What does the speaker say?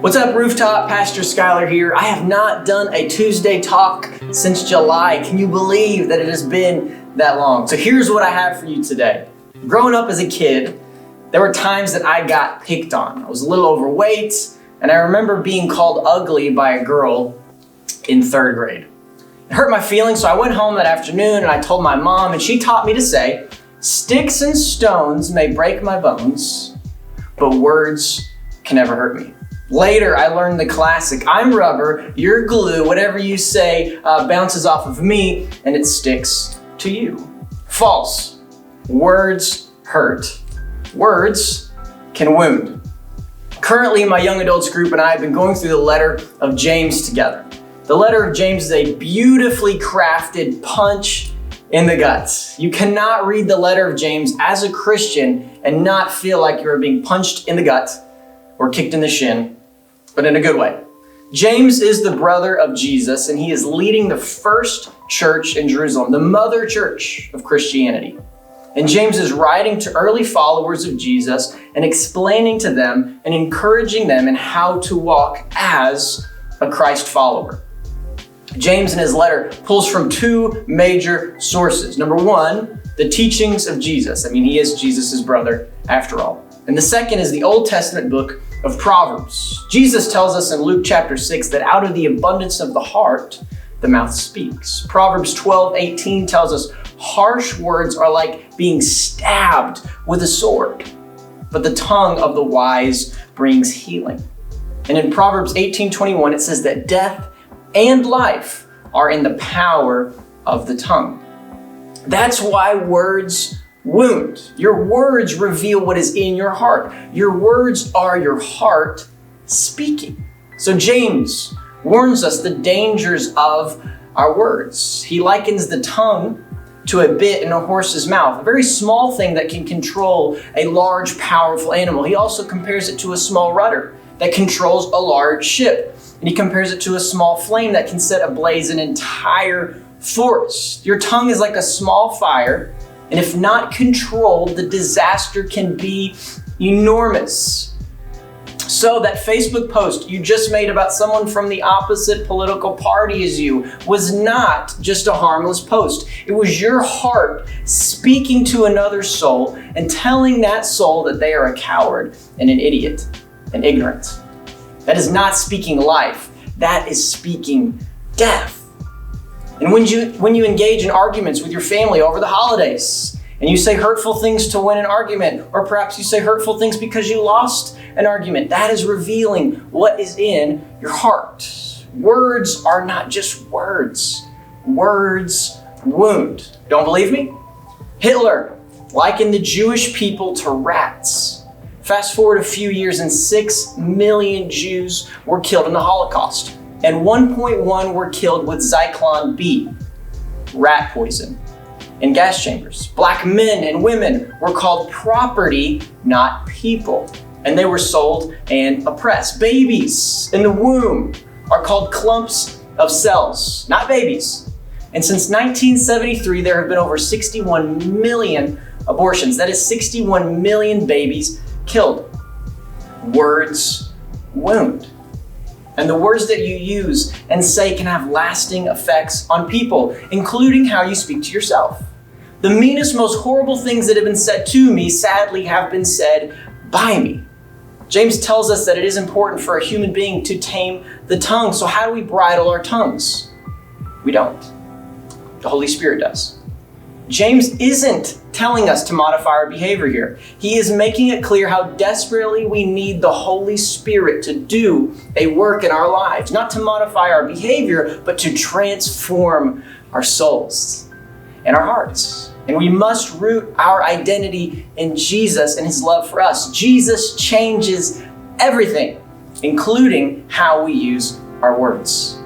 What's up, Rooftop? Pastor Schuyler here. I have not done a Tuesday talk since July. Can you believe that it has been that long? So here's what I have for you today. Growing up as a kid, there were times that I got picked on. I was a little overweight, and I remember being called ugly by a girl in third grade. It hurt my feelings, so I went home that afternoon and I told my mom, and she taught me to say, "Sticks and stones may break my bones, but words can never hurt me." Later, I learned the classic, "I'm rubber, you're glue, whatever you say bounces off of me and it sticks to you." False. Words hurt. Words can wound. Currently, my young adults group and I have been going through the letter of James together. The letter of James is a beautifully crafted punch in the gut. You cannot read the letter of James as a Christian and not feel like you're being punched in the gut or kicked in the shin, but in a good way. James is the brother of Jesus, and he is leading the first church in Jerusalem, the mother church of Christianity. And James is writing to early followers of Jesus and explaining to them and encouraging them in how to walk as a Christ follower. James in his letter pulls from two major sources. Number one, the teachings of Jesus. He is Jesus' brother after all. And the second is the Old Testament book of Proverbs. Jesus tells us in Luke chapter 6 that out of the abundance of the heart, the mouth speaks. Proverbs 12:18 tells us harsh words are like being stabbed with a sword, but the tongue of the wise brings healing. And in Proverbs 18:21, it says that death and life are in the power of the tongue. That's why words wound. Your words reveal what is in your heart. Your words are your heart speaking. So James warns us the dangers of our words. He likens the tongue to a bit in a horse's mouth, a very small thing that can control a large, powerful animal. He also compares it to a small rudder that controls a large ship. And he compares it to a small flame that can set ablaze an entire forest. Your tongue is like a small fire, and if not controlled, the disaster can be enormous. So that Facebook post you just made about someone from the opposite political party as you was not just a harmless post. It was your heart speaking to another soul and telling that soul that they are a coward and an idiot and ignorant. That is not speaking life. That is speaking death. And when you engage in arguments with your family over the holidays, and you say hurtful things to win an argument, or perhaps you say hurtful things because you lost an argument, that is revealing what is in your heart. Words are not just words. Words wound. Don't believe me? Hitler likened the Jewish people to rats. Fast forward a few years and 6 million Jews were killed in the Holocaust. And 1.1 were killed with Zyklon B, rat poison, in gas chambers. Black men and women were called property, not people, and they were sold and oppressed. Babies in the womb are called clumps of cells, not babies. And since 1973, there have been over 61 million abortions. That is 61 million babies killed. Words wound. And the words that you use and say can have lasting effects on people, including how you speak to yourself. The meanest, most horrible things that have been said to me, sadly, have been said by me. James tells us that it is important for a human being to tame the tongue. So how do we bridle our tongues? We don't. The Holy Spirit does. James isn't telling us to modify our behavior here. He is making it clear how desperately we need the Holy Spirit to do a work in our lives, not to modify our behavior, but to transform our souls and our hearts. And we must root our identity in Jesus and his love for us. Jesus changes everything, including how we use our words.